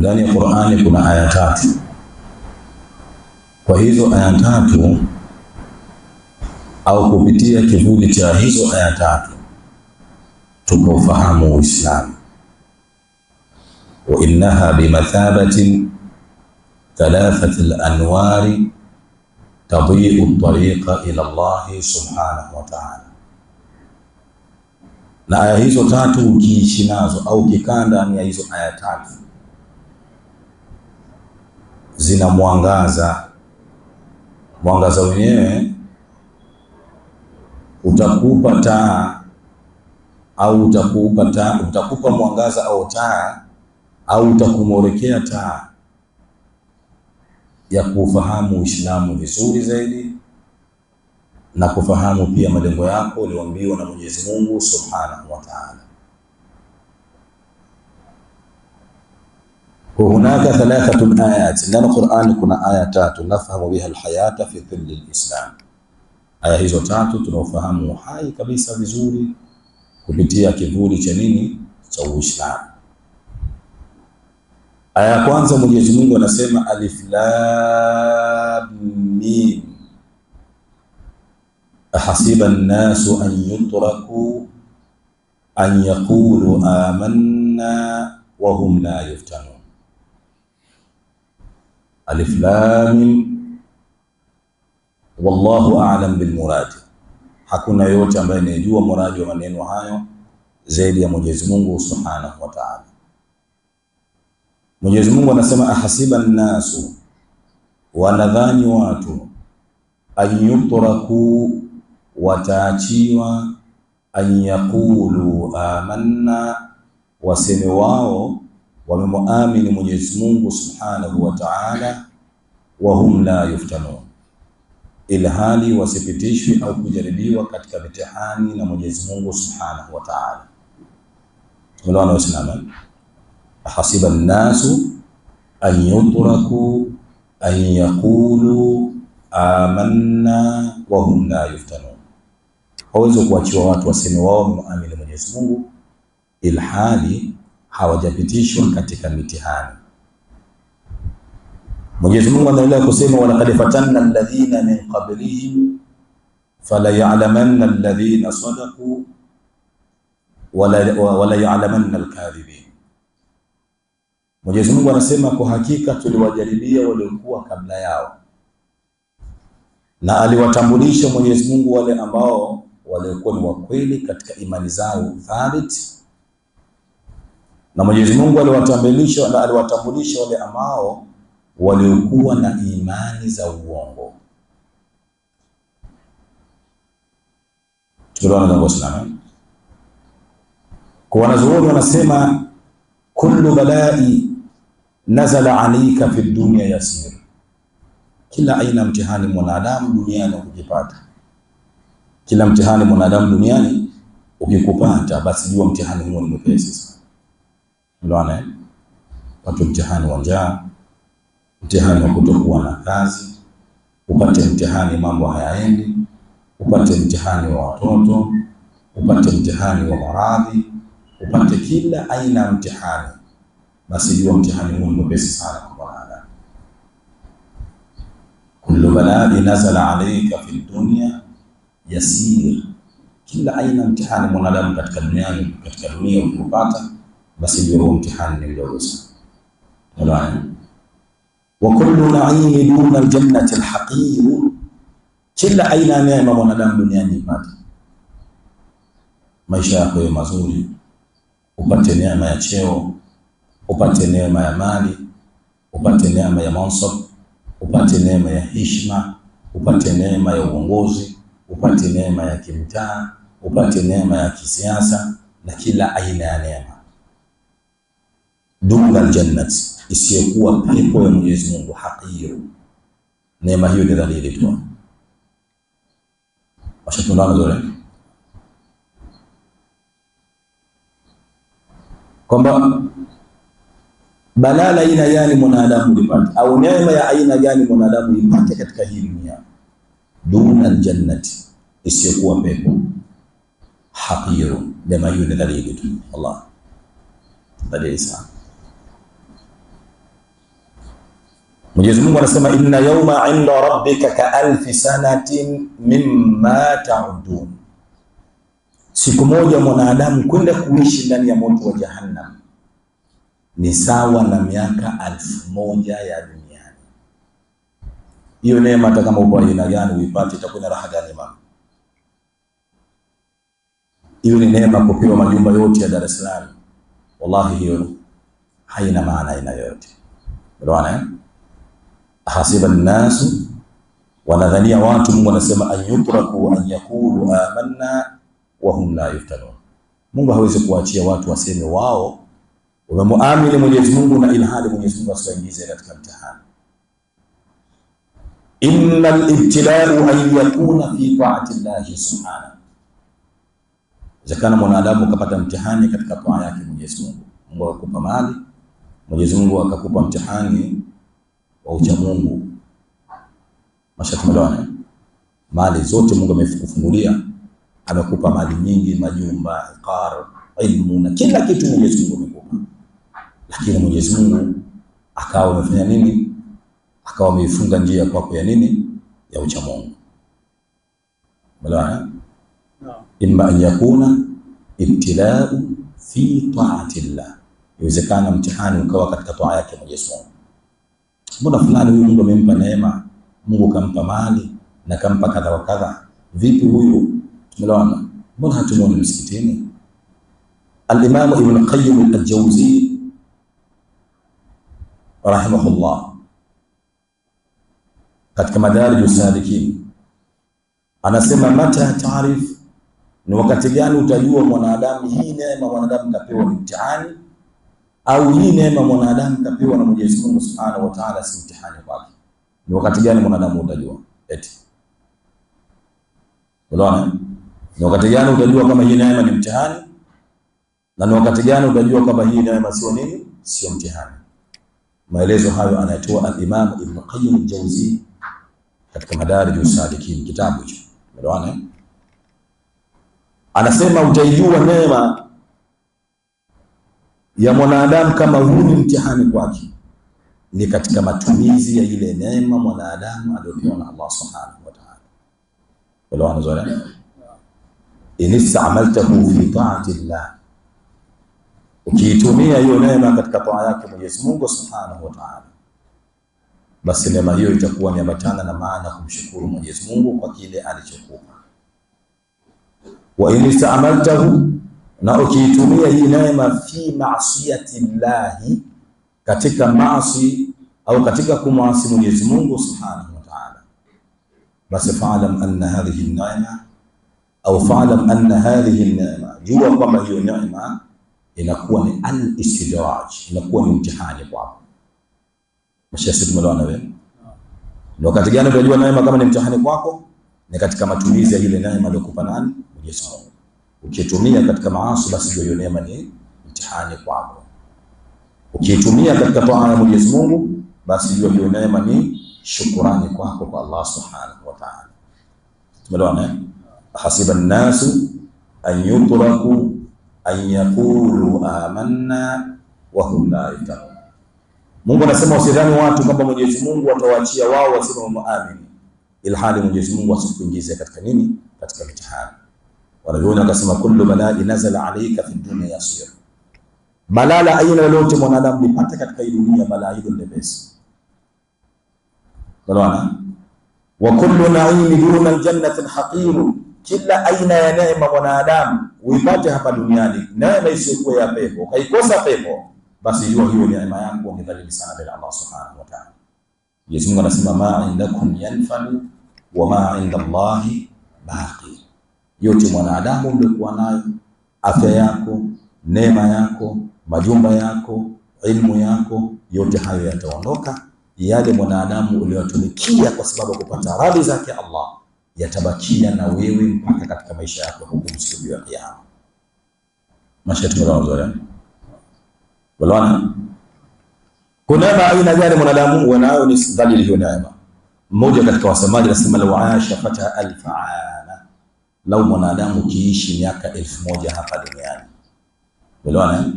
ndani ya Qur'ani kuna aya 3. Kwa hizo aya 3 au kupitia kivuli cha hizo aya 3 tukaufahamu Uislamu. Wa innaha bimathabati thalathat al-anwari tadhi'u at-tariqa ila Allah subhanahu wa ta'ala. Na aya hizo 3 ukiishi nazo au ukikaa ndani ya hizo aya 3 zina mwangaza. Mwangaza wenyewe utakupa taa au utakupa mwangaza au taa au utakumorekea taa ya kufahamu Uislamu vizuri zaidi na kufahamu pia malengo yako ulioambiwa na Mwenyezi Mungu Subhanahu wa Ta'ala. Hunaka 3 ayat ndani ya Qur'ani, kuna aya 3 nafahamu biha alhayata fi dhilli alislam. Aya hizo 3 tunaofahamu uhai kabisa vizuri kupitia kivuli cha nini? Cha Uislamu. Aya ya kwanza Mwenyezi Mungu anasema alif lam mim ahasiba an-nasu an yutraku an yaqulu amanna wa hum la yuftanun. Alif lam mim wallahu a'lam bil murad. Hakuna yote ambaye anajua muradi wa maneno hayo zaidi ya Mwenyezi Mungu Subhanahu wa Ta'ala. Mwenyezi Mungu anasema ahasiba an-nasu, wanadhani watu, an yutraku, wataachiwa, an yaqulu amanna, waseme wao wamemuamini Mwenyezi Mungu Subhanahu wa Ta'ala, wa hum la yuftanun, ilhali wasipitishwi au kujaribiwa katika mitihani na Mwenyezi Mungu Subhanahu wa Ta'ala. Tumeelewana Waislamu? Hasiba an-nasu an yutraku an yaqulu amanna wa hum la yuftanun. Hawezi kuachiwa watu waseme wao wameamini Mwenyezi Mungu ilhali hawajapitishwa katika mitihani. Mwenyezi Mungu anaendelea kusema walaqad fatanna alladhina min qablihim fala ya'lamanna alladhina sadaqu wala ya'lamanna alkadhibin. Mwenyezi Mungu anasema kwa hakika tuliwajaribia waliokuwa kabla yao na aliwatambulisha Mwenyezi Mungu wale ambao walikuwa ni wakweli katika imani zao thabiti, na Mwenyezi Mungu aliwatambulisha wale ambao waliokuwa na imani za uongo. Tunaona ndio Waislamu. Kwa wanazuoni wanasema kullu balai nazala alayka fi dunya yasir. Kila aina mtihani mwanadamu duniani ukipata, kila mtihani mwanadamu duniani ukikupata, basi jua mtihani huo ni mwepesi sana. Unaona, watu mtihani wa njaa, mtihani wa kutokuwa na kazi, upate mtihani mambo hayaendi, upate mtihani wa watoto, upate mtihani wa maradhi, upate kila aina mtihani, basi jua mtihani huu ni mwepesi sana kwa mwanadamu. Kullu balaa nazala alayka fi dunya yasir. Kila aina mtihani mwanadamu katika dunia ukipata, basi jua mtihani ni mdogo sana. Unaona? Wa kullu na'imi duna aljannati alhaqir. Kila aina neema mwanadamu duniani ipate, maisha yako yawe mazuri, upate neema ya cheo, upate neema ya mali, upate neema ya mansab, upate neema ya heshima, upate neema ya uongozi, upate neema ya kimtaa, upate neema ya kisiasa na kila aina ya neema. Duna aljannati, isiyokuwa pepo ya Mwenyezi Mungu, haqir. Neema hiyo ni dhalili tu. Washatundana zote kwamba balala aina gani mwanadamu ipate au neema ya aina gani mwanadamu ipate katika hii dunia, duna aljannati, isiyokuwa pepo, haqir. Neema hiyo ni dhalili tu. Allah dhalili sana. Mwenyezi Mungu anasema inna yawma 'inda rabbika ka alfi sanatin mimma ta'udun, siku moja mwanadamu kwenda kuishi ndani ya moto wa jahannam ni sawa na miaka 1000 ya duniani. Hiyo neema hata kama upo aina gani uipate itakuwa na raha gani mama? Hiyo ni neema kupewa majumba yote ya Dar es Salaam. Wallahi hiyo haina maana aina yote. Unaona? Hasiba an-nasu, wanadhania watu, Mungu anasema ayutraku an yaqulu amanna wa hum la yuftanun. Mungu hawezi kuachia watu waseme wao wamemuamini Mwenyezi Mungu na ilhali Mwenyezi Mungu asiwaingize katika mtihani. Innal ibtila'u an yakuna fi ta'ati Allah subhanahu. Zakana mwanadamu kapata mtihani katika taa yake Mwenyezi Mungu. Mungu akakupa mali, Mwenyezi Mungu akakupa mtihani wa ucha Mungu. Mashatumelewana? Mali zote Mungu amekufungulia, amekupa mali nyingi, majumba, iqar, ilmu na kila kitu Mwenyezi Mungu amekupa. Lakini Mwenyezi Mungu akawa amefanya nini? Akawa ameifunga njia kwako ya nini? Ya ucha Mungu. Umeelewana? Imma an yakuna ibtila'u fi ta'ati Allah. Inawezekana mtihani ukawa katika taa yake Mwenyezi Mungu. Mbona fulani huyu Mungu amempa neema, Mungu kampa mali na kampa kadha wa kadha, vipi huyu? Tumeelewana? Mbona hatumuoni msikitini? Al-Imam Ibn Qayyim al-Jawzi rahimahullah katika Madarij as-Salikin anasema mata taarif, ni wakati gani utajua mwanadamu hii neema mwanadamu kapewa ni mtihani au hii neema mwanadamu kapewa na Mwenyezi Mungu Subhanahu wa Ta'ala si mtihani kwake? Ni wakati gani mwanadamu utajua? Eti unaona, ni wakati gani utajua kama hii neema ni mtihani, na ni wakati gani utajua kama hii neema sio nini, sio mtihani? Maelezo hayo anatoa al-Imam Ibn Qayyim al-Jawzi katika Madarij as-Salikin, kitabu hicho. Unaona, anasema utaijua neema ya mwanadamu kama huu ni mtihani kwake ni katika matumizi ya ile neema mwanadamu aliyopewa na Allah Subhanahu wa Ta'ala. Unaona zote, in ista'maltahu fi ta'ati Allah, ukiitumia hiyo neema katika taa yake Mwenyezi Mungu Subhanahu wa Ta'ala, basi neema hiyo itakuwa ni ambatana na maana kumshukuru Mwenyezi Mungu kwa kile alichokupa. Wa in ista'maltahu, na ukiitumia hii neema fi ma'siyati llahi, katika maasi au katika kumwasi Mwenyezi Mungu Subhanahu wa Ta'ala, basi fa'lam anna hadhihi an-ni'ma au fa'lam anna hadhihi an-ni'ma, jua kwamba hiyo neema inakuwa ni al-istidraj, inakuwa ni mtihani kwako. Mashasi tumelewana wewe? Ni wakati gani utajua neema kama ni mtihani kwako? Ni katika matumizi ya ile neema aliyokupa nani? Mwenyezi Mungu. Ukitumia katika maasi, basi hiyo neema ni mtihani kwako. Ukitumia katika taa ya Mwenyezi Mungu, basi hiyo neema ni shukrani kwako kwa Allah Subhanahu wa Ta'ala. Tumeelewana? Hasiba an-nasu an yutraku an yaqulu amanna wa hum la yuftanun. Mungu anasema usidhani watu kwamba Mwenyezi Mungu atawaachia wao waseme muamini, ilhali Mwenyezi Mungu asikuingize katika nini? Katika mtihani. Wanaviona akasema kullu bala'i nazala alayka fi dunya yasir, balala aina yote mwanadamu lipata katika hii dunia, balaa hilo lepesi. Bwana, wa kullu na'im duna aljannati alhaqir, kila aina ya neema mwanadamu uipate hapa duniani, neema isiyokuwa ya pepo, kaikosa pepo, basi hiyo neema yako ni dhalili sana bila Allah Subhanahu wa Ta'ala. Yesu Mungu anasema ma indakum yanfadu wa ma inda Allahi baqi. Yote mwanadamu mlikuwa nayo, afya yako, neema yako, majumba yako, ilmu yako, yote hayo yataondoka. Yale mwanadamu uliyotumikia kwa sababu ya kupata radhi zake Allah yatabakia na wewe mpaka katika maisha yako huko siku ya Kiyama. Mashatumelewana? Walaona kuna aina gani mwanadamu wanayo ni dhalili hiyo neema. Mmoja katika wasemaji anasema law aasha fata alf aana, lau mwanadamu kiishi miaka 1000 hapa duniani. Unaona,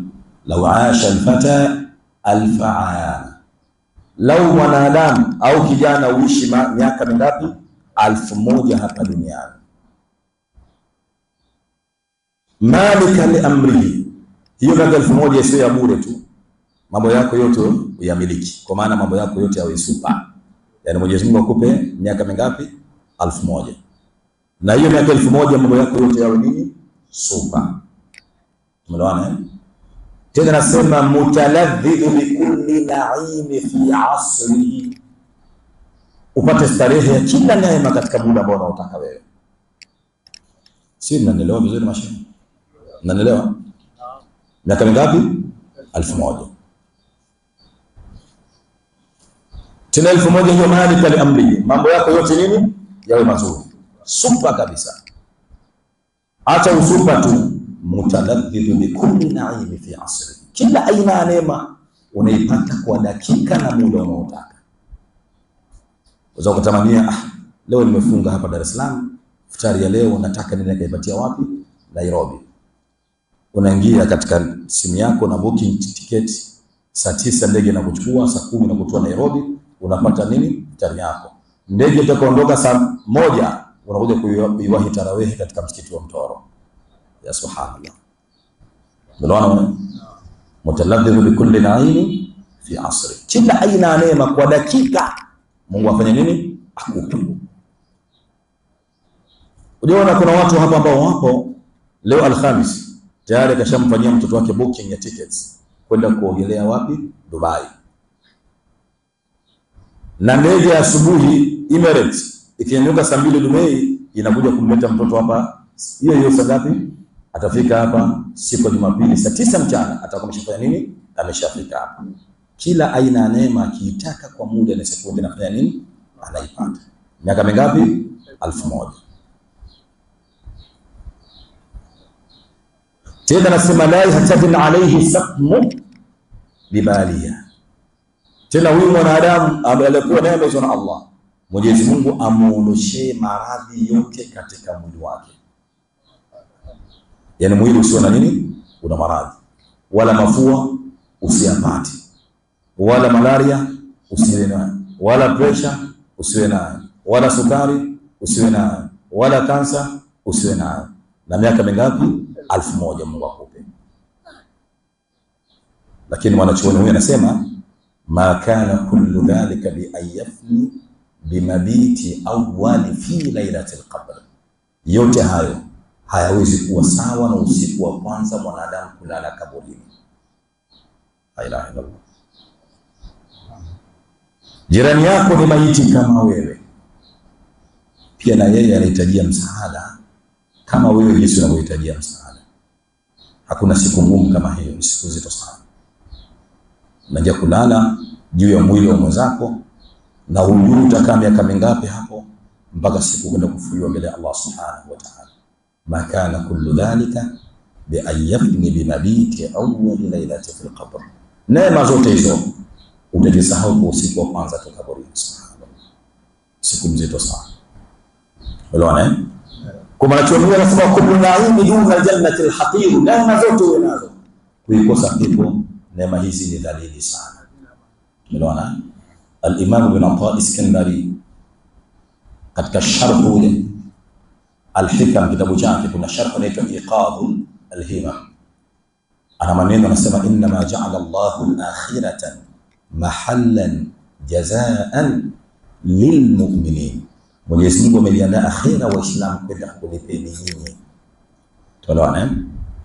law aasha alfata alf aana, lau mwanadamu au kijana uishi miaka mingapi? 1000 hapa duniani. Malika li amrihi, hiyo miaka 1000 sio ya bure tu, mambo yako yote uyamiliki, kwa maana mambo yako yote yawe super. Yani Mwenyezi Mungu akupe miaka mingapi? 1000. Na hiyo miaka 1000 mambo yako yote yawe nini? Super. Tumeelewana eh? Tena nasema mutaladhdhidu bikulli na'imi fi asrihi, upate starehe ya kila neema katika muda ambao unaotaka wewe. Si mnanielewa vizuri mashine? Mnanielewa? Miaka mingapi? 1000. Tena 1000 hiyo malika li amri, mambo yako yote nini? Yawe mazuri. Super kabisa. Acha usupa tu, mutaladhdhidu bikulli na'imi fi asrihi, kila aina ya neema unaipata kwa dakika na muda unaotaka. Unaweza kutamania leo nimefunga hapa Dar es Salaam, futari ya leo nataka nini nikaipatia wapi? Nairobi. Unaingia katika simu yako na booking ticket, saa 9 ndege inakuchukua, saa 10 inakutoa Nairobi, unapata nini? Futari yako. Ndege itakondoka saa 1, unakuja kuiwahi tarawehi katika msikiti wa Mtoro. Ya subhanallah. Unaona? Mutaladhdhidu bikulli na'imi fi asri, kila aina neema kwa dakika Mungu afanye nini? Akupe. Unaona kuna watu hapa ambao wapo leo Alhamis tayari kashamfanyia mtoto wake booking ya tickets kwenda kuogelea wapi? Dubai. Na ndege ya asubuhi Emirates ikinyanyuka saa 2 Dubai inakuja kumleta mtoto hapa hiyo saa ngapi? Atafika hapa siku ya Jumapili saa 9 mchana, atakuwa ameshafanya nini? Ameshafika hapa. Kila aina ya neema akiitaka kwa muda na sekunde anafanya nini? Anaipata. Miaka mingapi? 1000. Tena nasema la yahtadin alayhi saqmu bibaliya. Tena huyu mwanadamu aliyekuwa neema za Allah, Mwenyezi Mungu amuondoshe maradhi yote katika mwili wake. Yani mwili usio na nini? Una maradhi. Wala mafua usiyapate, wala malaria usiwe nayo, wala pressure usiwe nayo, wala sukari usiwe nayo, wala kansa usiwe nayo. Na miaka mingapi? 1000 Mungu akupe. Lakini mwanachuoni huyu anasema ma kana kullu dhalika bi ayafni bimabiti awwali fi lailatul qadr, yote hayo hayawezi kuwa sawa na usiku wa kwanza mwanadamu kulala kaburini. La ilaha illallah. Jirani yako ni maiti kama wewe, pia na yeye anahitajia msaada kama wewe jinsi unavyohitajia msaada. Hakuna siku ngumu kama hiyo, ni siku nzito sana. Unaja kulala juu ya mwili wa mwenzako na hujui utakaa miaka mingapi hapo mpaka siku kwenda kufufuliwa mbele ya Allah subhanahu wa ta'ala. Ma kana kullu dhalika bi ayyafni bi mabiti awwal lailati fil qabr. Neema zote hizo utajisahau kwa usiku wa kwanza tu kaburini. Subhanallah. Siku nzito sana. Unaona? Kwa maana chuo anasema kullu na'imi duna jannati al-haqir, neema zote unazo, kuikosa pepo neema hizi ni dalili sana. Unaona? Al-Imam Ibn Atta Iskandari katika sharh al-Hikam, kitabu chake kuna sharh inaitwa Iqadul al-Himam, ana maneno anasema inna ma ja'ala Allahu al-akhiratan mahallan jazaan lilmu'minin, Mwenyezi Mungu ameliandaa akhira waislamu kwenda kulipeni nyinyi. Tunaona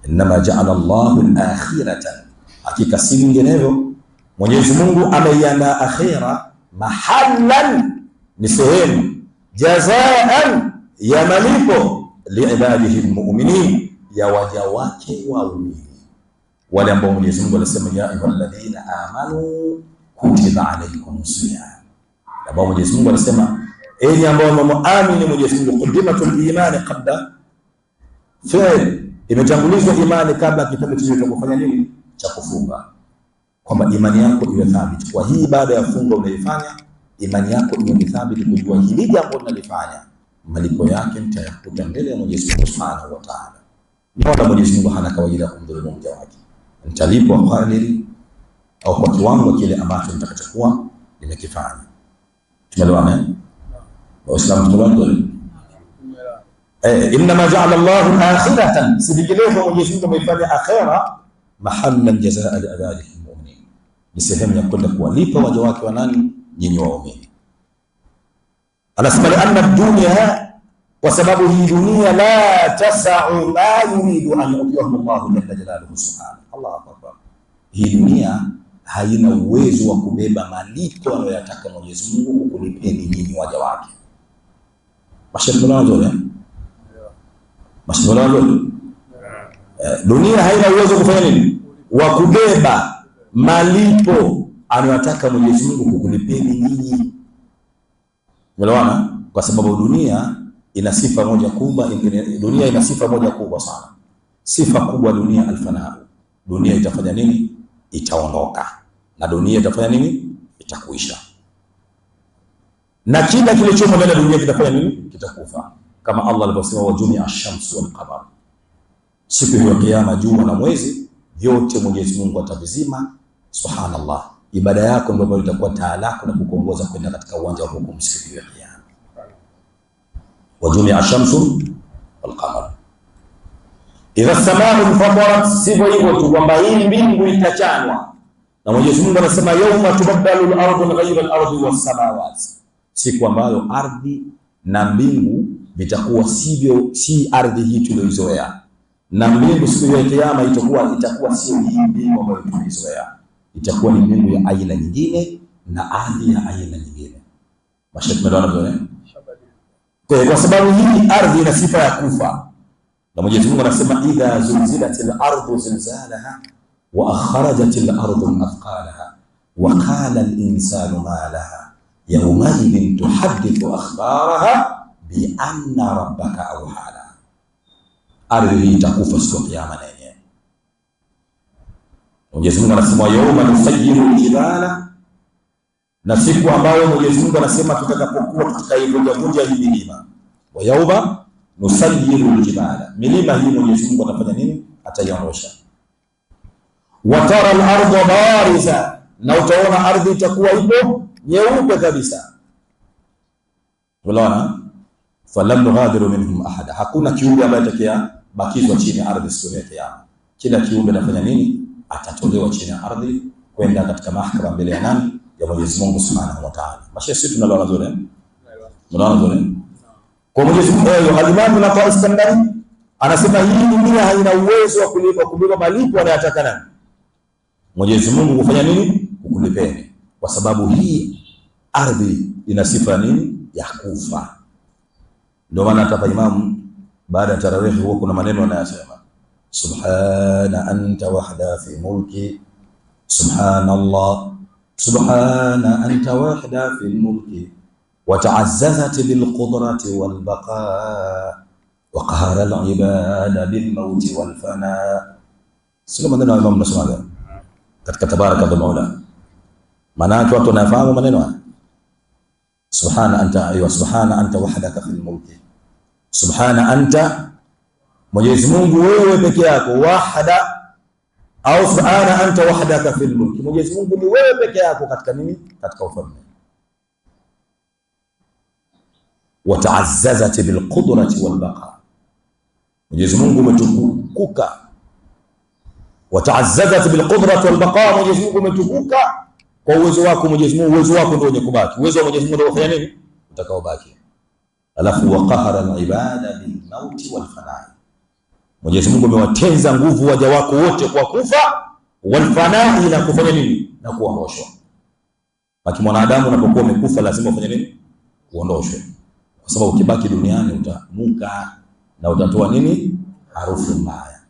inna ma ja'ala Allahu al-akhiratan, hakika si vinginevyo Mwenyezi Mungu ameiandaa akhira mahallan, ni sehemu, jazaan, ya malipo, liibadihi almu'minin, ya waja wake waumini, wale ambao Mwenyezi Mungu alisema ya ayyuhalladhina amanu kutiba alaykumus siyam, ambao Mwenyezi Mungu alisema enyi ambao mmeamini Mwenyezi Mungu, qaddimatul imani qabla fi'l, imetangulizwa imani kabla kitendo cha kufanya nini? Cha kufunga, kwamba imani yako iwe thabiti. Kwa hii baada ya funga unaifanya, imani yako iwe thabiti kujua hili jambo unalifanya malipo yake mtayakuta mbele ya Mwenyezi Mungu Subhanahu wa Ta'ala. Ndio Mwenyezi Mungu hana kawaida kumdhulumu mja wake, mtalipwa kadiri au kwa kiwango kile ambacho mtakachokuwa limekifanya. Tumeelewana? Waislamu tumeelewana? Inma ja'ala Allahu akhiratan, sidikilezo Mwenyezi Mungu amefanya akhira mahallan jazaa li mu'minin, ni sehemu ya kwenda kuwalipa waja wake wa nani? Nyinyi waumini. Anasema anna dunya, kwa sababu hii dunia la tas'u ma yuridu an yu'tiyahu Allahu jalla jalaluhu subhanahu. Allahu akbar. Hii dunia haina uwezo wa kubeba malipo anayotaka Mwenyezi Mungu kukulipeni nyinyi waja wake. Mashaallah. Mashaallah. Dunia haina uwezo kufanya nini? Wa kubeba malipo anayotaka Mwenyezi Mungu kukulipeni nyinyi. Umeelewana? Kwa sababu dunia ina sifa moja kubwa, dunia ina sifa moja kubwa sana. Sifa kubwa dunia alfanaa. Dunia itafanya nini? Itaondoka. Na dunia itafanya nini? Itakuisha. Na kila kilichomo ndani ya dunia kitafanya nini? Kitakufa. Kama Allah alivyosema wajumia ash-shamsu wal qamar. Siku ya kiyama jua na mwezi vyote Mwenyezi Mungu atavizima. Subhanallah. Ibada yako ndio ambayo itakuwa taa lako na kukuongoza kwenda katika uwanja wa hukumu siku ya kiyama. Wajumia ash-shamsu wal qamar. Idha as-samaa'u fatarat, sivyo hivyo tu kwamba hii mbingu itachanwa. Na Mwenyezi Mungu anasema yawma tubaddalu al-ardu ghayra al-ardi was-samawati, siku ambayo ardhi na mbingu vitakuwa si ardhi hii tuliyozoea, na mbingu siku ya kiyama itakuwa sio hii mbingu ambayo tulizoea, itakuwa ni mbingu ya aina nyingine na ardhi ya aina nyingine. Mashaallah vizuri. Kwa sababu hii ardhi ina sifa ya kufa, na Mwenyezi Mungu anasema idha zulzilatil ardu zilzalaha wa akhrajatil ardu athqalaha wa qala al insanu ma laha yawmaidhin tuhaddithu akhbaraha bi anna rabbaka awhala. Ardhi hii itakufa siku ya kiyama na yenyewe. Mwenyezi Mungu anasema yawma nusayyiru al-jibala, na siku ambayo Mwenyezi Mungu anasema tutakapokuwa tutakaivunja hii milima. Wa yawma nusayyiru al-jibala, milima hii Mwenyezi Mungu atafanya nini? Ataiondosha. Wa tara al-ardha bariza, na utaona ardhi itakuwa ipo nyeupe kabisa. Unaona? Falam nughadiru minhum ahada, hakuna kiumbe ambaye atakayebakizwa chini ya ardhi siku ya kiyama. Kila kiumbe anafanya nini? Atatolewa chini ya ardhi kwenda katika mahakama mbele ya nani? Ya Mwenyezi Mungu Subhanahu wa Ta'ala. Masha sisi tunaloona zuri. Tunaona zuri. Kwa Mwenyezi Mungu al-Imam Ibn Iskandari anasema hii dunia haina uwezo wa kulipa malipo anayotaka nani? Mwenyezi Mungu kufanya nini? Kukulipeni. Kwa sababu hii ardhi ina sifa nini? Ya kufa. Ndio maana hata Imam baada ya tarawih huwa kuna maneno anayosema subhana anta wahda fi mulki, subhanallah, subhana anta wahda fi mulki wa ta'azzazat bil qudrati wal baqa wa qahara al ibada bil maut wal fana. Sio maneno ya Imam nasema katika tabaraka wa Maula. Maana watu wanafahamu maneno haya. Subhana anta, aywa subhana anta wahdaka fil mulki, subhana anta, Mwenyezi Mungu wewe peke yako, wahda, au subhana anta wahdaka fil mulki, Mwenyezi Mungu ni wewe peke yako katika nini? Katika ufalme. Wa ta'azzazat bil qudrati wal baqa, Mwenyezi Mungu umetukuka. Wa ta'azzazat bil qudrati wal baqa, Mwenyezi Mungu umetukuka kwa uwezo wako. Mwenyezi Mungu, uwezo wako ndio wenye kubaki. Uwezo wa Mwenyezi Mungu ndio ufanya nini? Utakaobaki. Alafu wa qahara al-ibada bil mauti wal fana, Mwenyezi Mungu amewatenza nguvu waja wako wote kwa kufa, wal fana, na kufanya nini? Na kuondoshwa. Baki mwanadamu unapokuwa umekufa lazima ufanye nini? Uondoshwe. Kwa sababu ukibaki duniani utamuka na utatoa nini? Harufu mbaya.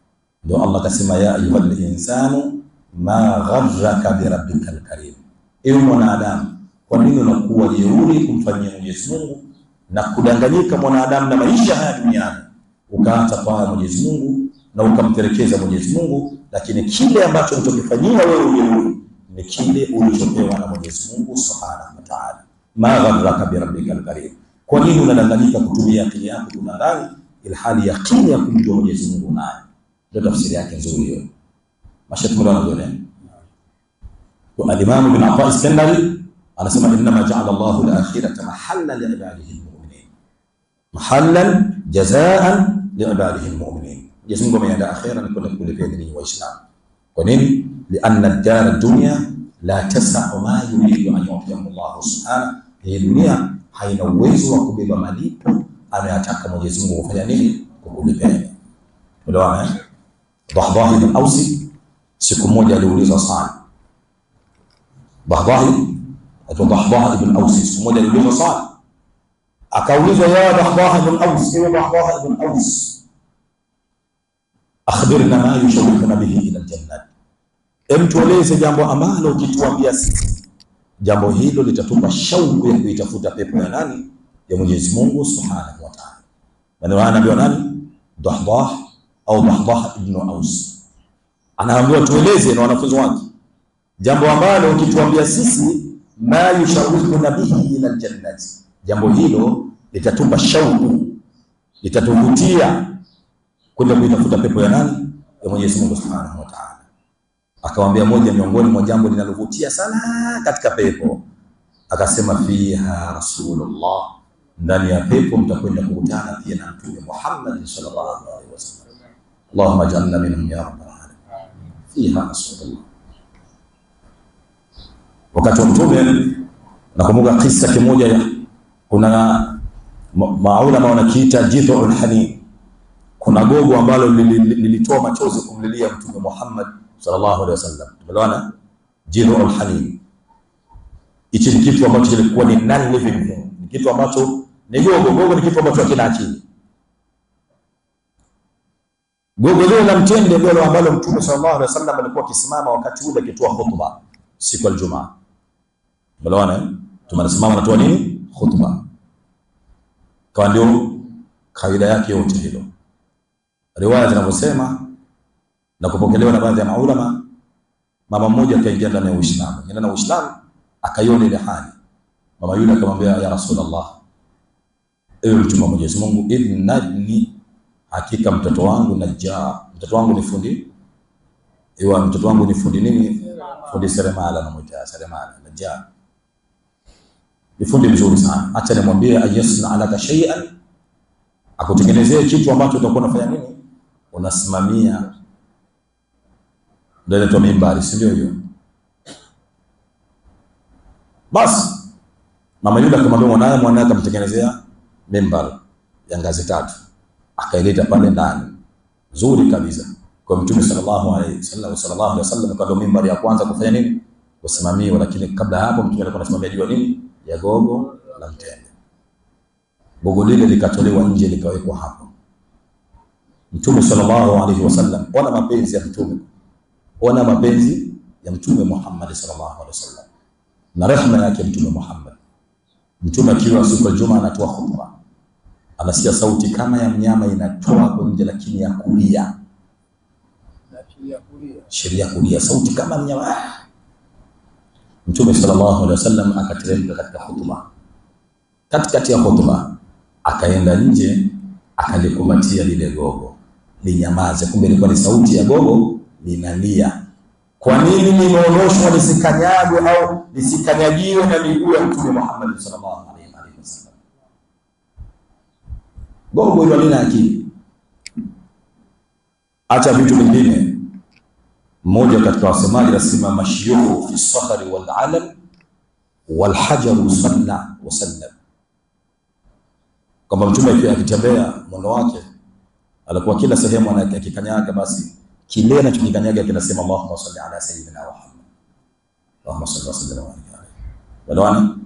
Ndio Allah kasema ya ayyuhal insanu ma gharraka bi rabbikal karim. Ewe mwanadamu, kwa nini unakuwa jeuri kumfanyia Mwenyezi Mungu na kudanganyika mwanadamu na maisha haya duniani, ukaacha kwa Mwenyezi Mungu na ukamterekeza Mwenyezi Mungu, lakini kile ambacho utakifanyia wewe jeuri ni kile ulichopewa na Mwenyezi Mungu Subhanahu wa Ta'ala. Ma gharraka bi rabbikal karim. Kwa nini unadanganyika kutumia akili yako kudanganya ilhali yaqini ya kumjua Mwenyezi Mungu nayo? Ndio tafsiri yake nzuri hiyo. Mashaka mwana ndio. Kwa Imam Ibn Iskandari anasema inma ja'ala Allahu al-akhirata mahallan li'ibadihi al-mu'minin, mahallan jazaan li'ibadihi al-mu'minin. Mwenyezi Mungu ameandaa akhira ni kwenda kulipia ninyi Waislamu. Kwa nini? Lianna ad-dar ad-dunya la tas'u ma yuridu an yu'tiyahu Allah subhanahu. Hii dunia haina uwezo wa kubeba malipo anayotaka Mwenyezi Mungu kufanya nini? Kukulipia. Unaona? Dahdah ibn Ausi siku moja aliulizwa swali. Dahdah ibn Ausi siku moja aliulizwa swali. Akaulizwa, ya Dahdah ibn Aus, ewe Dahdah ibn Aus, akhbirna ma yushawwikuna bihi ila al-jannah. Tueleze jambo ambalo ukituambia sisi jambo hilo litatupa shauku ya kuitafuta pepo ya nani? Ya Mwenyezi Mungu Subhanahu wa Ta'ala. Maneno anaambiwa nani? Dahdah au Dahdah ibn Aus. Anaambiwa tueleze na wanafunzi wake jambo ambalo ukituambia sisi ma yushawwikuna bihi ila al-jannah, jambo hilo litatupa shauku, litatuvutia kwenda kuitafuta pepo ya nani? Ya Mwenyezi Mungu Subhanahu wa Ta'ala. Akamwambia moja miongoni mwa jambo linalovutia sana katika pepo, akasema fiha Rasulullah, ndani ya pepo mtakwenda kukutana pia na Mtume Muhammad sallallahu alaihi wasallam. Allahumma ij'alna minhum ya rabbal alamin. Fiha Rasulullah. Wakati wa Mtume nakumbuka kisa kimoja ya kuna maulama wanakiita jidhul hanin. Kuna gogo ambalo lilitoa machozi kumlilia Mtume Muhammad sallallahu alaihi wasallam. Tumeelewana? Jidhul hanin. Hichi ni kitu ambacho kilikuwa ni non living thing. Ni kitu ambacho ni gogo ni kitu ambacho hakina akili. Gogo lile la mtende ndio ambalo Mtume sallallahu alaihi wasallam alikuwa akisimama wakati ule akitoa khutba siku ya Ijumaa. Tumeelewana? Tumesimama natoa nini? Khutba. Kwa ndio kaida yake yote hilo. Riwaya zinavyosema na kupokelewa na baadhi ya maulama, mama mmoja akaingia ndani ya Uislamu. Ndani ya Uislamu akaiona ile hali. Mama yule akamwambia, ya Rasulullah, ewe mtume wa Mwenyezi Mungu, idhnani, hakika mtoto wangu najaa. Mtoto wangu ni fundi. Ewa mtoto wangu ni fundi nini? Fundi seremala na mmoja seremala najaa. Ni fundi mzuri sana. Acha nimwambie ayasna alaka shay'an, akutengenezee kitu ambacho utakuwa unafanya nini? Unasimamia ndio mimbari, si ndio hiyo? Basi mama yule akamwambia mwanae akamtengenezea mimbari ya ngazi 3, akaileta pale ndani nzuri kabisa kwa Mtume sallallahu alaihi wasallam. Kwa mimbari ya kwanza kufanya nini? Kusimamia. Lakini kabla hapo Mtume alikuwa anasimamia jua nini? Ya gogo la mtende. Gogo lile likatolewa nje likawekwa hapo. Mtume sallallahu alaihi wasallam, ona mapenzi ya Mtume, ona mapenzi ya Mtume Muhammad sallallahu alaihi wasallam na rehema yake Mtume Muhammad. Mtume akiwa siku ya Ijumaa anatoa khutba, anasikia sauti kama ya mnyama inatoa kwa nje, lakini ya kulia, sheria kulia, sauti kama mnyama. Mtume sallallahu alaihi wasallam akateremka katika khutba, katikati ya khutba akaenda nje akalikumbatia lile gogo linyamaze. Kumbe ilikuwa ni sauti ya gogo linalia. Kwa nini limeondoshwa lisikanyagwe au lisikanyagiwe na miguu ya Mtume Muhammad sallallahu alaihi wasallam? Gogo hilo lina akili. Acha vitu vingine. Mmoja katika wasemaji anasema mashiyuhu fi sakhari wal alam wal hajaru salla wa sallam, kama Mtume akitembea mwendo wake alikuwa kila sehemu anakikanyaga, basi kile anachokikanyaga kinasema Allahumma salli ala sayyidina Muhammad, Allahumma salli wa sallim alayhi. Bwana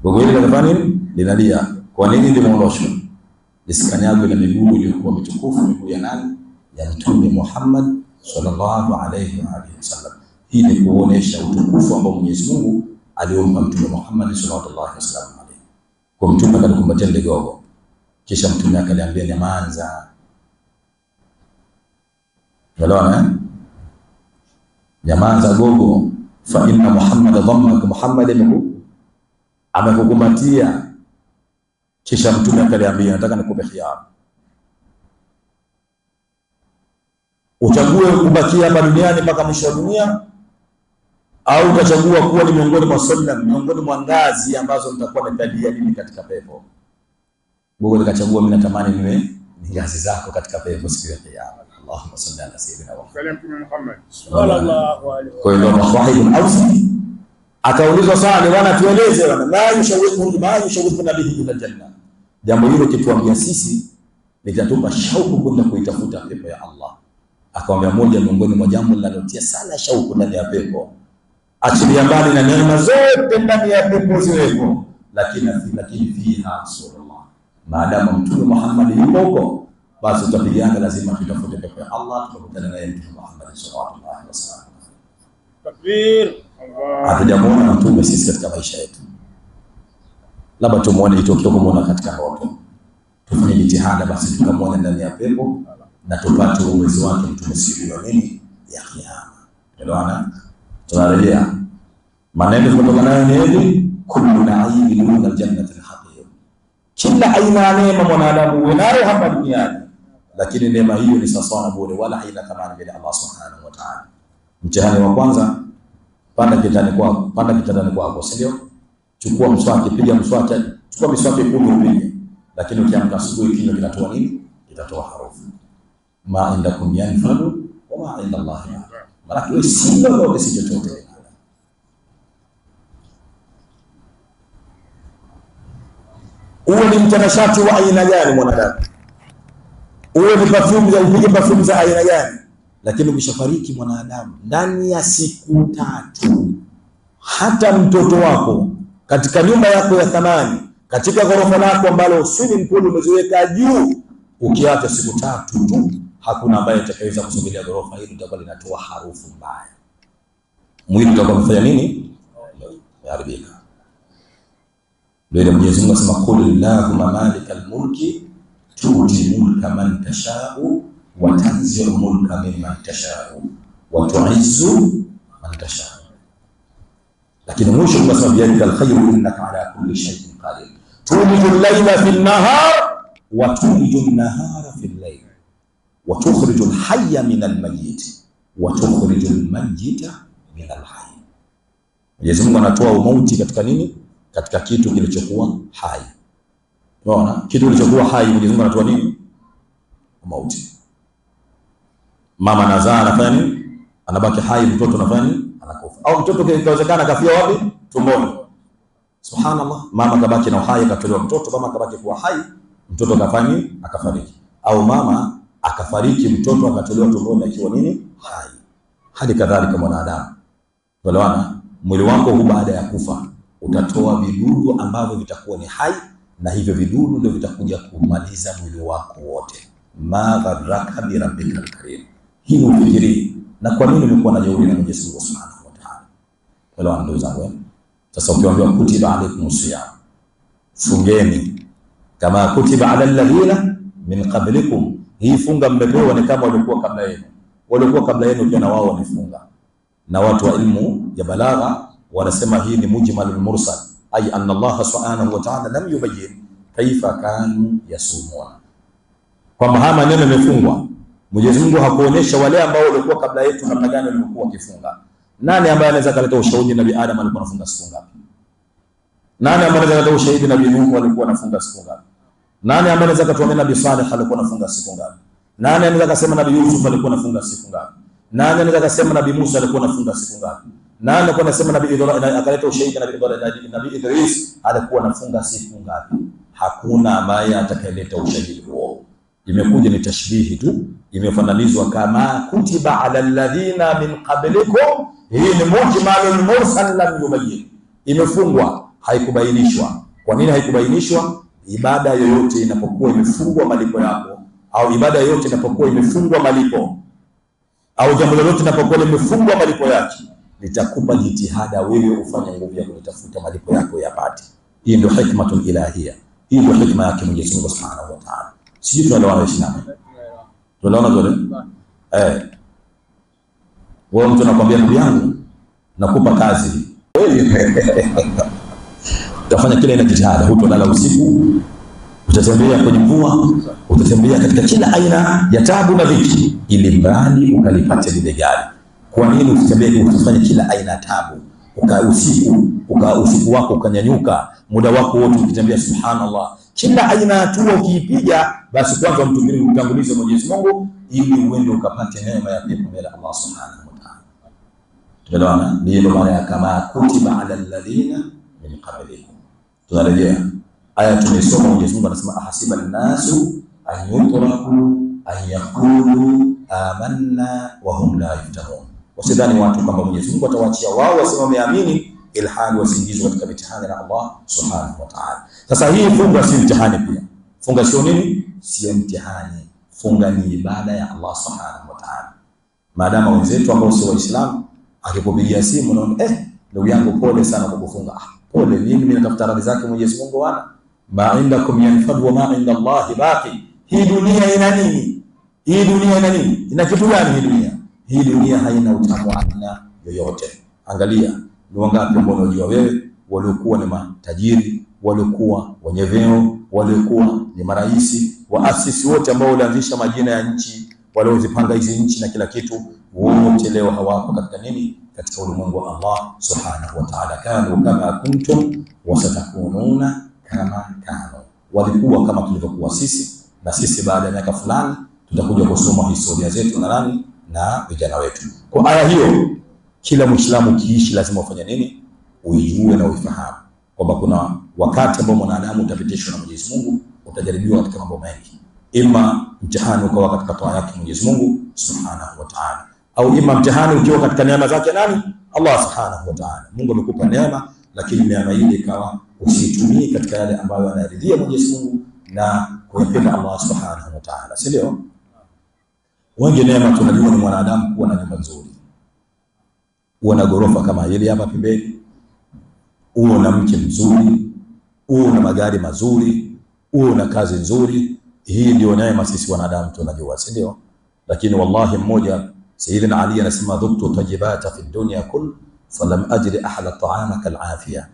gogo hili linafanya nini? Linalia. Kwa nini limeondoshwa? Lisikanyagwe na miguu iliyokuwa mitukufu, miguu ya nani? Ya Mtume Muhammad sallallahu alayhi wasallam. Hii ni kuonesha utukufu ambao Mwenyezi Mungu aliompa Mtume Muhammad sallallahu alayhi wasallam. Kwa Mtume akalikumbatia ile gogo, kisha Mtume akaliambia nyamaza. Unaona? Nyamaza gogo, fa inna Muhammad dhammaka, Muhammad amekukumbatia. Kisha Mtume akaliambia, nataka nikupe khiari, uchague kubakia hapa duniani mpaka mwisho wa dunia au utachagua kuwa ni miongoni mwa sallam, miongoni mwa ngazi ambazo mtakuwa mtadia dini katika pepo? Mungu akachagua, mimi natamani niwe ni ngazi zako katika pepo siku ya kiyama. Allahumma salli ala sayyidina Muhammad sallallahu alaihi wa sallam. Kwa hiyo Wahid al-Awsi akaulizwa swali, bwana tueleze bwana, la yushawwidu nabihi ila janna. Jambo hilo kituambia sisi litatupa shauku kwenda kuitafuta pepo ya Allah. Akamwambia moja miongoni mwa jambo linalotia sana shauku ndani ya pepo, achilia mbali na neema zote ndani ya pepo ziwepo, lakini fiha Rasulullah, maadamu Mtume Muhammad yuko huko, basi tutapigana, lazima tutafute pepo ya Allah, tukutane naye Mtume Muhammad sallallahu alaihi wasallam. Takbir! Hatujamuona Mtume sisi katika maisha yetu, labda tumuone itokee kumuona katika ndoto. Tufanye jitihada basi tukamwone ndani ya pepo na tupate uwezo wake Mtume siku ya nini ya kiyama. Elewana? Tunarejea maneno kutoka nayo ni hivi: kullu na'im min al-jannati al-haqir. Kila aina ya neema mwanadamu unayo hapa duniani, lakini neema hiyo ni sawa na bure, wala haina thamani mbele Allah subhanahu wa ta'ala. Mtihani wa kwanza, panda kitandani kwako, si ndio? Chukua mswaki, piga mswaki, chukua miswaki 10 upige, lakini ukiamka asubuhi kinywa kinatoa nini? Kitatoa harufu. Ma indakum yanfadu wa ma inda Allah. Maana wewe si lolote, si chochote. Uwe ni mtanashati wa aina gani mwanadamu, uwe ni perfume za upige perfume za aina gani, lakini ukishafariki mwanadamu ndani ya siku 3, hata mtoto wako katika nyumba yako ya thamani, katika ghorofa lako ambalo usuli mkulu umeziweka juu, ukiacha siku 3 tu, hakuna ambaye atakayeweza kusogelea ghorofa hili, litakuwa linatoa harufu mbaya. Mwili utakuwa umefanya nini? Umeharibika. Ndio Mwenyezi Mungu asema, qul Allahumma malikal mulki tu'ti mulka man tasha'u wa tanzi'u mulka mimman tasha'u wa tu'izzu man tasha'u. Lakini mwisho tunasema biyadikal khayru innaka ala kulli shay'in qadir. Tuliju al-layla fi an-nahar wa tuliju an-nahara fi al-layl wa tukhriju al-hayya min al-mayyit wa tukhriju al-mayyita min al-hayy. Mwenyezi Mungu anatoa umauti katika nini? Katika kitu kilichokuwa hai. Unaona? Kitu kilichokuwa hai Mwenyezi Mungu anatoa nini? Umauti. Mama anazaa anafanya nini? Anabaki hai, mtoto anafanya nini? Anakufa. Au mtoto kiwezekana kafia wapi? Tumboni. Subhanallah. Mama kabaki na uhai akatolewa mtoto, kama kabaki kuwa hai, mtoto kafanya nini? Akafariki. Au mama akafariki, mtoto akatolewa tumboni akiwa nini? Hai. Hadi kadhalika mwanadamu. Tuelewana? Mwili wako huu baada ya kufa utatoa vidudu ambavyo vitakuwa ni hai, na hivyo vidudu ndio vitakuja kumaliza mwili wako wote. Ma gharraka bi rabbikal karim. Hii ufikiri na kwa nini umekuwa na jeuri na Mwenyezi Mungu Subhanahu wa Ta'ala? Wala ndio zangu. Sasa ukiambiwa kutiba alaykumus siyam, fungeni kama kutiba ala alladhina min qablikum. Hii funga mmepewa ni kama walikuwa kabla yenu. Walikuwa kabla yenu pia na wao walifunga. Na watu wa ilmu ya balagha wanasema hii ni mujmalul mursal, ay anna Allah subhanahu wa ta'ala lam yubayyin kaifa kanu yasumuna. Kwa maana maneno yamefungwa, Mwenyezi Mungu hakuonesha wale ambao walikuwa kabla yetu namna gani walikuwa wakifunga. Nani ambaye anaweza kuleta ushahidi Nabii Adam alikuwa anafunga siku ngapi? Nani ambaye anaweza kuleta ushahidi Nabii Nuh alikuwa anafunga siku ngapi? Nani ambaye anaweza kutuambia Nabii Saleh alikuwa anafunga siku ngapi? Nani anaweza kusema Nabii Yusuf alikuwa anafunga siku ngapi? Nani anaweza kusema Nabii Musa alikuwa anafunga siku ngapi? Nani alikuwa anasema Nabii Ibrahim akaleta ushahidi Nabii Idris alikuwa anafunga siku ngapi? Hakuna ambaye atakayeleta ushahidi huo. Imekuja ni tashbihi tu, imefananizwa kama kutiba ala alladhina min qablikum. Hii ni mujmalul mursal lam yubayyin, imefungwa, haikubainishwa. Kwa nini haikubainishwa? Ibada yoyote inapokuwa imefungwa malipo yako, au ibada yoyote inapokuwa imefungwa malipo, au jambo lolote linapokuwa limefungwa malipo yake, litakupa jitihada wewe ufanye nguvu ya kutafuta malipo yako yapate. Hii ndio hikmatul ilahia, hii ndio hikma yake Mwenyezi Mungu Subhanahu wa Ta'ala. Sisi tunaelewana ishina. Tunaelewana zote? Wewe mtu anakuambia ndugu yangu nakupa kazi. Utafanya kile ina jitihada, hutolala usiku, utatembea kwenye mvua, utatembea katika kila aina ya taabu na dhiki, ili mradi ukalipate lile gari. Kwa nini usitembee ukifanya kila aina tabu? Usiku wako ukanyanyuka, muda wako wote ukitembea subhanallah. Kila aina hatua ukiipiga, basi kwanza mtangulize Mwenyezi Mungu ili uende ukapate neema ya pepo mbele Allah subhanahu wa ta'ala. Tunaelewana? Ndio maana ya kama kutiba ala alladhina min qablikum. Tunarejea aya tumesoma, Mwenyezi Mungu anasema ahasiba an-nasu an yutraku an yaqulu amanna wa hum la yuftanun. Wasidhani watu kwamba Mwenyezi Mungu atawaachia wao waseme wameamini ilhali wasiingizwe katika mitihani na Allah subhanahu wa ta'ala. Sasa hii funga si mtihani pia. Funga sio nini? Sio mtihani. Funga ni ibada ya Allah subhanahu wa ta'ala. Maadama wenzetu ambao si waislamu akikupigia simu naona ndugu yangu pole sana kwa kufunga. Pole mimi natafuta radhi zake Mwenyezi Mungu wana. Ma indakum yanfad wa ma inda Allah baqi. Hii dunia ina nini? Hii dunia ina nini? Ina kitu gani hii dunia? Hii dunia haina utamu aina yoyote. Angalia ni wangapi ambao unajua wewe waliokuwa ni matajiri, waliokuwa wenye vyeo, waliokuwa ni maraisi, waasisi wote ambao walianzisha majina ya nchi, waliozipanga hizi nchi na kila kitu, wote leo hawako katika nini? Katika ulimwengu wa Allah subhanahu wa ta'ala. Kanu kama kuntum wasatakununa kama kanu. Walikuwa kama tulivyokuwa sisi, na sisi baada ya miaka fulani tutakuja kusoma historia zetu na nani na vijana wetu. Kwa aya hiyo kila Muislamu kiishi lazima ufanye nini? Uijue na uifahamu kwamba kuna wakati ambao mwanadamu utapitishwa na Mwenyezi Mungu, utajaribiwa katika mambo mengi. Ima mtihani ukawa katika toa yake Mwenyezi Mungu subhanahu wa ta'ala, au ima mtihani ukiwa katika neema zake nani? Allah subhanahu wa ta'ala. Mungu amekupa neema, lakini neema ile ikawa usitumie katika yale ambayo anaridhia Mwenyezi Mungu na kuipenda Allah subhanahu wa ta'ala, si ndio? Wengi neema tunajua ni mwanadamu kuwa na nyumba nzuri, uwe na gorofa kama ile hapa pembeni, uwe na mke mzuri, uwe na magari mazuri, uwe na kazi nzuri. Hii ndio neema sisi wanadamu tunajua, si ndio? Lakini wallahi mmoja Sayyidina Ali anasema dhuktu tajibata fi dunya kull falam ajri ahla ta'ama kal afiya.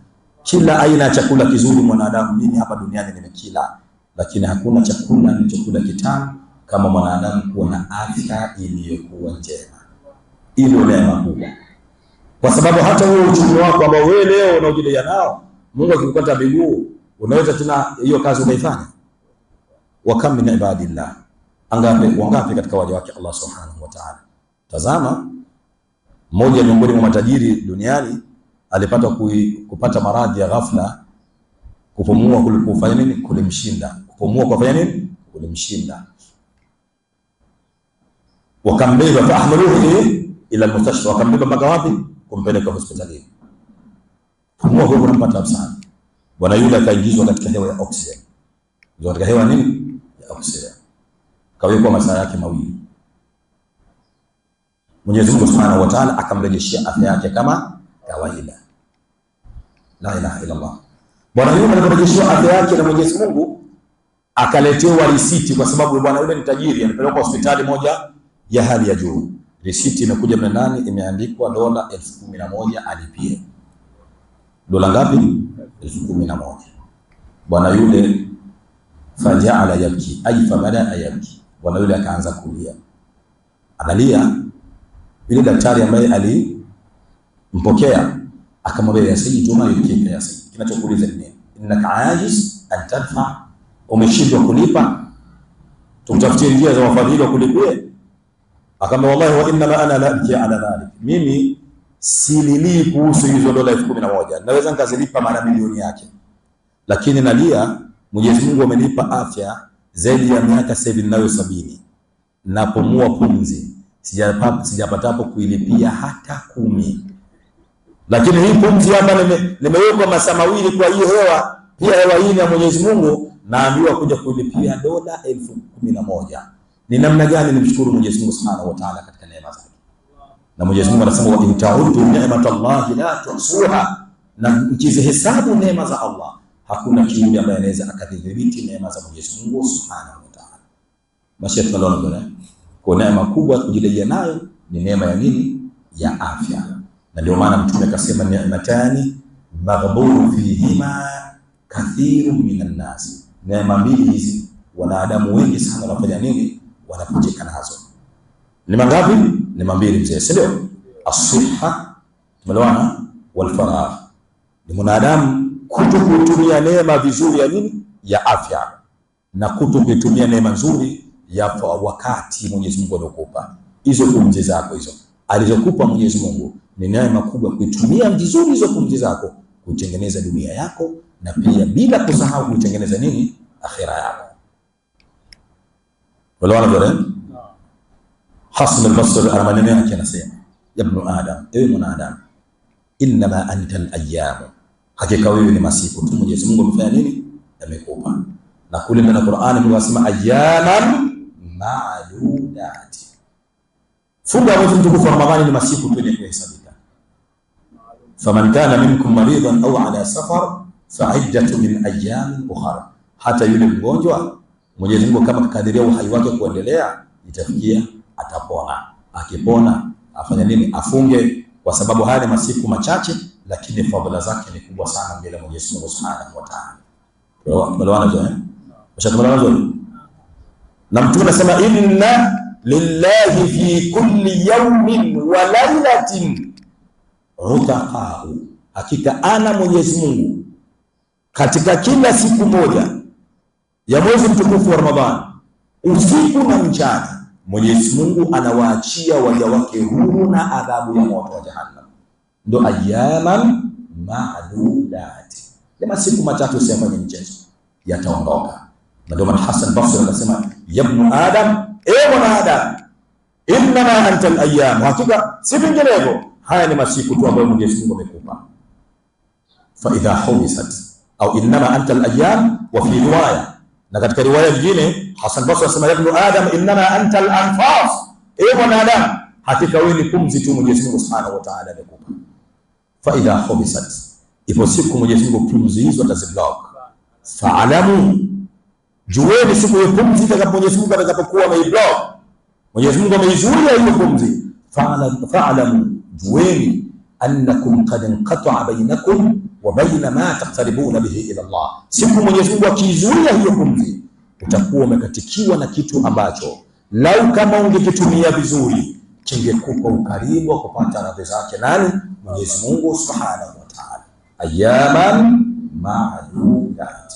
Kila aina ya chakula kizuri mwanadamu mimi hapa duniani nimekila, lakini hakuna chakula nilichokula kitamu kama mwanadamu kuwa na afya iliyokuwa njema. Hilo neema kubwa. Kwa sababu hata huo uchumi wako ambao wewe leo unaojidai nao, Mungu akikupata miguu, unaweza tena hiyo kazi ukaifanya. Wa kam min ibadillah, wangapi katika waja wake Allah subhanahu wa ta'ala. Tazama, mmoja miongoni mwa matajiri duniani alipata kupata maradhi ya ghafla, kupumua kufanya nini? Kulimshinda. Kupumua kwa fanya nini? Kulimshinda. Wakambeba faahmaluhu ila almustashfa, wakambeba mpaka wapi? Kumpeleka hospitalini. Kupumua huko kunapata sana. Bwana yule akaingizwa katika hewa ya oxygen. Ndio katika hewa nini? Ya oxygen. Kawekwa masaa yake mawili. Mwenyezi Mungu Subhanahu wa Ta'ala akamrejeshia afya yake kama kawaida. La ilaha illa Allah. Bwana yule aliporejeshwa afya yake na Mwenyezi Mungu, akaletewa risiti, kwa sababu bwana yule ni tajiri, alipelekwa hospitali moja ya hali ya juu. Risiti imekuja mna nani, imeandikwa dola 11,000 alipie. Dola ngapi? 11,000. Bwana yule faja'ala yabki, ay fabada yabki. Bwana yule akaanza kulia. Analia. Yule daktari ambaye alimpokea akamwambia, ya sayyid, tuma yukika ya sayyid, kinachokuuliza ni nini? Innaka ajiz an tadfa, umeshindwa kulipa, tumtafutie njia za wafadhili wa kulipia. Akamwambia, wallahi wa inma ana la abki ala dhalik, mimi silili kuhusu hizo dola 11,000, naweza nikazilipa mara milioni yake, lakini nalia Mwenyezi Mungu amenipa afya zaidi ya miaka 70 napumua pumzi, sijapatapo kuilipia hata 10. Lakini hii pumzi hapa nimewekwa masaa mawili kwa hiyo hewa, pia hewa hii ya Mwenyezi Mungu naambiwa kuja kuilipia dola 11,000. Ni namna gani nimshukuru Mwenyezi Mungu Subhanahu wa Ta'ala katika neema zake? Na Mwenyezi Mungu anasema, wa in ta'uddu ni'matallahi la tuhsuha, na mkizihesabu neema za Allah hakuna kiumbe ambaye anaweza akadhibiti neema za Mwenyezi Mungu Subhanahu wa Ta'ala. Basi tunaona bwana, kwa neema kubwa kujidai nayo ni neema ya nini? Ya afya. Na ndio maana Mtume akasema, ni'matani maghburu fihima kathirun minan nas. Neema mbili hizi wanadamu wengi sana wanafanya nini? Wanapojeka nazo. Neema ngapi? Neema mbili mzee, si ndio? as-sihha, tumeelewana, wal faragh. Ni mwanadamu kutokutumia neema vizuri ya nini? Ya afya, na kutokutumia neema nzuri ya wakati Mwenyezi Mungu anakupa. Hizo pumzi zako hizo alizokupa Mwenyezi Mungu ni neema kubwa, kuitumia vizuri hizo pumzi zako kutengeneza dunia yako, na pia bila kusahau kutengeneza nini? Akhira yako. Wala bora Hasan al-Basri ana maneno yake anasema, ya ibn Adam, ewe mwanadamu, inma anta al-ayyam, hakika wewe ni masiku tu Mwenyezi Mungu amefanya nini? Amekupa. Na kule ndani ya Qur'ani Mungu anasema ayyaman ma'dudat. Funga mwezi mtukufu wa Ramadhani ni masiku tu yenye kuhesabika. Faman kana minkum maridan au ala safar fa'iddatun min ayyamin ukhra. Hata yule mgonjwa Mwenyezi Mungu kama kakadiria uhai wake kuendelea, itafikia atapona. Akipona afanya nini? Afunge, kwa sababu haya ni masiku machache, lakini fadhila zake ni kubwa sana mbele ya Mwenyezi Mungu Subhanahu wa Ta'ala. Tumeelewana zote? Mshakamana zote? Na Mtume anasema inna lillahi fi kulli yawmin wa laylatin utaqa'u, hakika ana Mwenyezi Mungu katika kila siku moja ya mwezi mtukufu wa Ramadhani, usiku na mchana, Mwenyezi Mungu anawaachia waja wake huru na adhabu ya moto wa Jahannam. Ndo ayyaman ma'dudat, kama siku matatu usifanye mchezo, yataondoka. Na ndio maana Hasan Basri akasema, ya ibn Adam, ewe mwanadamu, inma anta al-ayyam, hakika si vinginevyo, haya ni masiku tu ambayo Mwenyezi Mungu amekupa. Fa idha humisat au inma anta al-ayyam, wa fi riwaya, na katika riwaya nyingine Hasan Basri anasema, ya ibn Adam, inma anta al-anfas, ewe mwanadamu, hakika wewe ni pumzi tu Mwenyezi Mungu Subhanahu wa Ta'ala amekupa. Fa idha humisat, ipo siku Mwenyezi Mungu pumzi hizo ataziblock. Fa'alamu, jueni siku ya pumzi itakapo Mwenyezi Mungu atakapokuwa ameiblock, Mwenyezi Mungu ameizuia hiyo pumzi. Fa'alamu, jueni annakum qad inqata'a bainakum wa baina ma taqtaribuna bihi ila Allah. Siku Mwenyezi Mungu akizuia hiyo pumzi, utakuwa umekatikiwa na kitu ambacho lau kama ungekitumia vizuri kingekupa ukaribu wa kupata radhi zake nani? Mwenyezi Mungu Subhanahu wa Ta'ala. Ayyaman ma'dudat,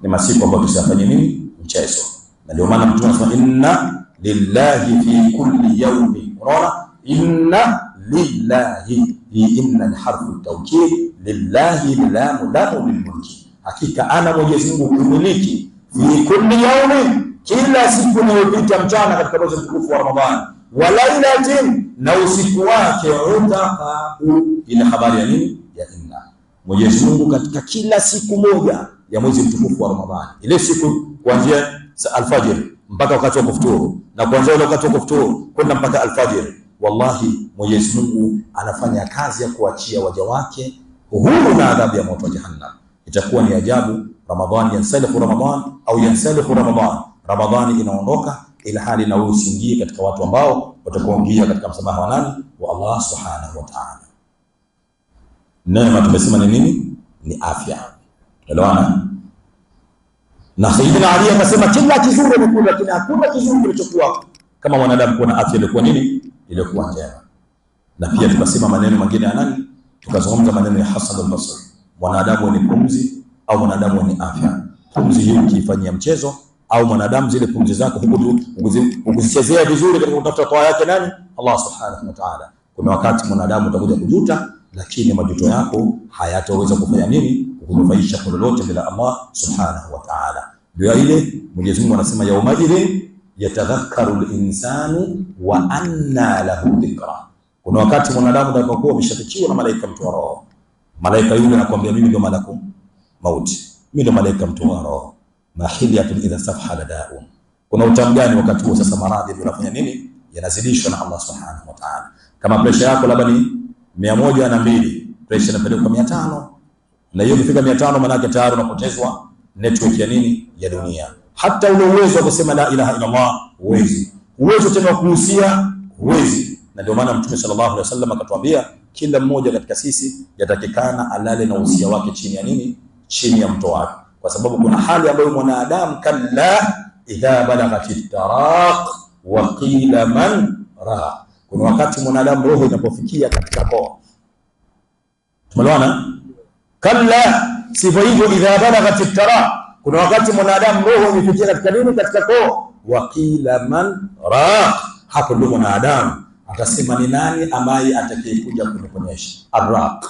ni masiku ambayo tusifanye nini? Mchezo. Na ndio maana Mtume anasema inna lillahi fi kulli yawmin, unaona, inna lillahi, inna ni harfu tawkid, lillahi lamu lilmulki, hakika ana Mwenyezi Mungu kumiliki, fi kulli yawmin, kila siku inayopita mchana katika mwezi mtukufu wa Ramadhani, wa lailatin, na usiku wake, utaqa'u, ila habari ya nini? Ya inna. Mwenyezi Mungu katika kila siku moja ya mwezi mtukufu wa Ramadhani, ile siku kuanzia alfajiri mpaka wakati wa kufuturu, na kuanzia ile wakati wa kufuturu kwenda mpaka alfajiri, wallahi Mwenyezi Mungu anafanya kazi ya kuachia waja wake huru na adhabu ya moto wa Jahannam. Itakuwa ni ajabu, Ramadhani yansalihu Ramadhan au yansalihu Ramadhan, Ramadhani inaondoka ila hali na wewe usiingie katika watu ambao watakuingia katika msamaha wa nani? Wa Allah Subhanahu wa Ta'ala. Neema tumesema ni nini? Ni afya. Elewana? Na Sayyidina Ali akasema kila kizuri ni kula, lakini hakuna kizuri kilichokuwa kama mwanadamu kuwa na afya ilikuwa nini? Ilikuwa njema. Na pia tukasema maneno mengine ya nani? Tukazungumza maneno ya Hasan al-Basri, mwanadamu ni pumzi au mwanadamu ni afya. Pumzi hiyo ukifanyia mchezo, au mwanadamu zile pumzi zako ukizichezea vizuri katika kutafuta toa yake nani? Allah Subhanahu wa Ta'ala. Kuna wakati mwanadamu utakuja kujuta, lakini majuto yako hayataweza kufanya nini? Kukunufaisha kwa lolote bila Allah Subhanahu wa Ta'ala. Ndio ile Mwenyezi Mungu anasema yauma idhin yatadhakkaru al-insanu wa anna lahu dhikra. Kuna wakati mwanadamu atakapokuwa ameshatakiwa na malaika mtoa roho, malaika yule anakuambia mimi ndio malakum mauti, mimi ndio malaika mtoa roho, mahiliyatun idha safhala da'un. Kuna utamu gani wakati huo? Sasa maradhi yanafanya nini? Yanazidishwa na Allah Subhanahu wa Ta'ala. Kama pressure yako labda ni 102, pressure inapelekwa 500, na hiyo ikifika 500 maana yake tayari unapotezwa network ya nini? Ya dunia. Hata ule uwezo wa kusema la ilaha illa Allah huwezi, uwezo tena kuhusia huwezi. Na ndio maana Mtume sallallahu alaihi wasallam akatuambia kila mmoja katika sisi yatakikana alale na usia wake chini ya nini? Chini ya mto wake, kwa sababu kuna hali ambayo mwanadamu kalla idha balaghatit taraq wa qila man ra, Kuna wakati mwanadamu roho inapofikia katika koo. Tumeelewana? Kalla, sivyo hivyo. Idha balaghat at-taraq, kuna wakati mwanadamu roho imefikia katika nini? Katika koo. Wakila man raq, hapo ndio mwanadamu akasema ni nani ambaye atakayekuja kuniponyesha. Arraq,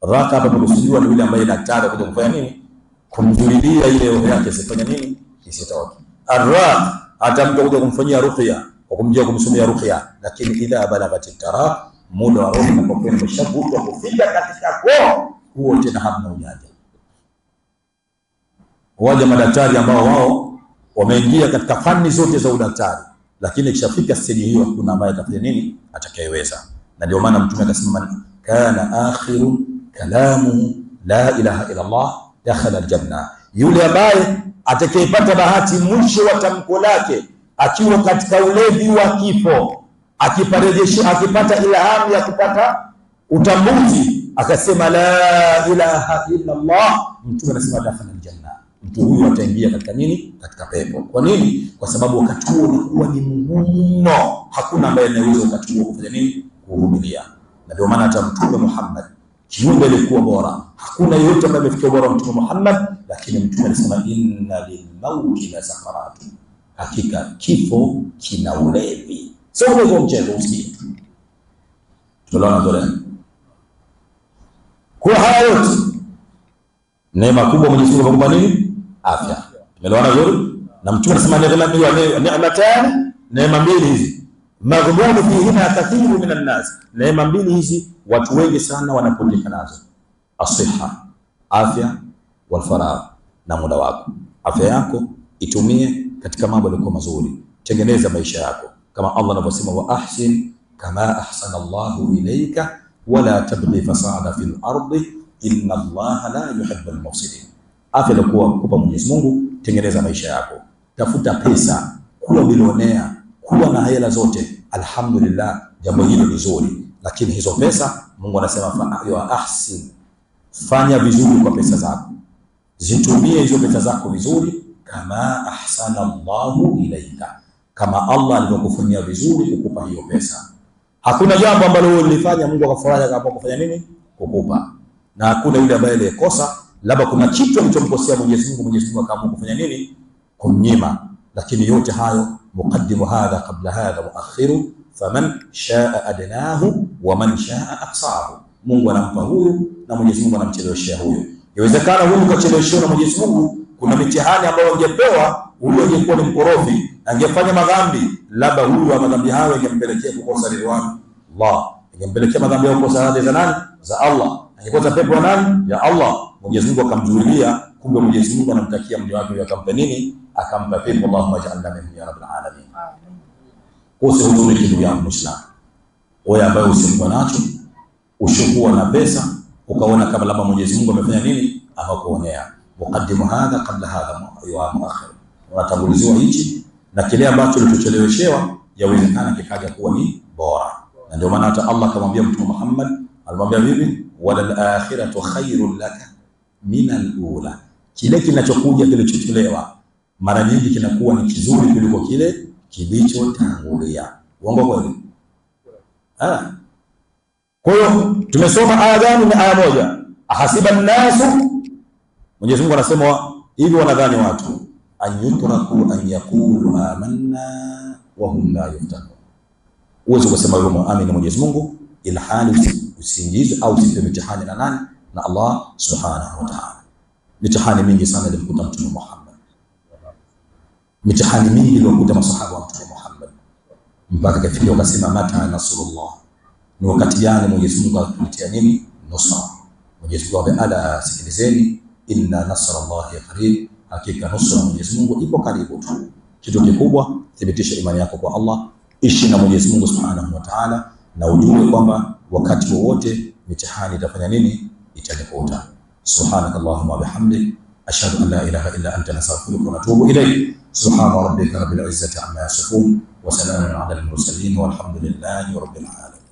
raq hapa tunakusudiwa ni yule ambaye daktari atakuja kufanya nini? Kumjulidia ile roho yake isifanye nini? Isitoke. Arraq atamkuja kumfanyia ruqya, kwa kumjia kumsomea ruqya. Lakini idha balaghat at-taraq, muda wa roho unapokuwa umeshavutwa kufika katika koo, huo tena hamna ujanja. Waja madaktari ambao wao wameingia katika fani zote za udaktari, lakini ikishafika stage hiyo hakuna ambaye atafanya nini? Atakayeweza. Na ndio maana Mtume akasema kana akhiru kalamu la ilaha illa Allah dakhala aljanna, yule ambaye atakayepata bahati mwisho wa tamko lake akiwa katika ulevi wa kifo, akipata ilhamu ya kupata utambuzi, akasema la ilaha illa Allah, Mtume anasema dakhala aljanna, mtu huyu ataingia katika nini? Katika pepo. Kwa nini? Kwa sababu wakati huo unakuwa ni mgumu, hakuna ambaye anaweza wakati huo kufanya nini? Kuvumilia. Na ndio maana hata Mtume Muhammad kiumbe alikuwa bora, hakuna yeyote ambaye amefikia bora Mtume Muhammad, lakini Mtume alisema inna lilmauti la sakarat, hakika kifo kina ulevi. Sio ulevi mchezo, usikie. Tunaona dole. Kwa hayo yote neema kubwa Mwenyezi Mungu amekumpa nini? Afya. Tumeelewana vizuri? Na Mtume anasema neema neema mbili hizi maghbunu fihima kathiru minan nas, neema mbili hizi watu wengi sana wanapoteka nazo. Asiha, afya, wal faragh, na muda wako. Afya yako itumie katika mambo yaliyo mazuri, tengeneza maisha yako kama Allah anavyosema, wa ahsin kama ahsana Allahu ilayka wala tabghi fasada fil ardi inna Allah la yuhibbul mufsidin. Afya ilikuwa kupa Mwenyezi Mungu, tengeneza maisha yako, tafuta pesa, kuwa bilionea, kuwa na hela zote. Alhamdulillah, jambo hilo ni zuri, lakini hizo pesa Mungu anasema fa ahsin, fanya vizuri kwa pesa zako, zitumie hizo pesa zako vizuri, kama ahsana Allahu ilaika, kama Allah alivyokufanyia vizuri kukupa hiyo pesa. Hakuna jambo ambalo ulifanya Mungu akafurahi akaamua kufanya nini? Kukupa. Na hakuna yule ambaye alikosa, labda kuna kitu alichomkosea Mwenyezi Mungu, Mwenyezi Mungu akaamua kufanya nini? Kumnyima. Lakini yote hayo muqaddimu hadha qabla hadha muakhiru, faman shaa adnahu wa man shaa aqsahu. Mungu anampa huyu na Mwenyezi Mungu anamcheleweshea huyu. Inawezekana huyu kacheleweshwa na Mwenyezi Mungu, kuna mitihani ambayo angepewa huyu, angekuwa ni mkorofi, angefanya madhambi, labda huyu wa madhambi hayo ingempelekea kukosa ridwan Allah, ingempelekea madhambi hayo kukosa radhi za nani? Za Allah, angekosa pepo ya nani? Ya Allah. Mwenyezi Mungu akamzuilia, kumbe Mwenyezi Mungu anamtakia mja wake akampa nini? Akampa pepo. Allahumma ja'alna minhum ya rabbil alamin. Usihuzunike ndugu yangu Muislamu, wewe ambaye usikuwa nacho, ushokuwa na pesa, ukaona kama labda Mwenyezi Mungu amefanya nini? Akakuonea. Muqaddimu hadha qabla hadha wa muakhir, unatanguliziwa hichi na kile ambacho ulichocheleweshewa, yawezekana kikaja kuwa ni bora. Na ndio maana hata Allah akamwambia Mtume Muhammad, alimwambia vipi? Walal akhiratu khairul laka minal ula, kile kinachokuja kilichochelewa mara nyingi kinakuwa ni kizuri kuliko kile kilichotangulia. Uongo kweli? Kwa hiyo tumesoma aya gani? Ni aya moja. Ahasiba nasu, Mwenyezi Mungu anasema hivi, wanadhani watu anyutraku an yaqulu amanna wa hum la yuftanun. Uweze kusema wewe muamini Mwenyezi Mungu ila hali usiingize au usipe mitihani na nani? Na Allah subhanahu wa ta'ala. Mitihani mingi sana ilimkuta Mtume Muhammad, mitihani mingi iliyokuta masahaba wa Mtume Muhammad, mpaka kafikia wakasema mata nasrullah, ni wakati gani Mwenyezi Mungu atuletea nini? Nusra. Mwenyezi Mungu ala sikilizeni, inna nasrallahi qarib, hakika nusra Mwenyezi Mungu ipo karibu tu. Kitu kikubwa, thibitisha imani yako kwa Allah, ishi na Mwenyezi Mungu subhanahu wa ta'ala, na ujue kwamba wakati wowote mitihani itafanya nini? Itanikuta. Subhanakallahumma wa bihamdik, ashhadu an la ilaha illa anta, nastaghfiruka wa natubu ilayk. Subhana rabbika rabbil izzati amma yasifun wa salamun ala al mursalin walhamdulillahi rabbil alamin.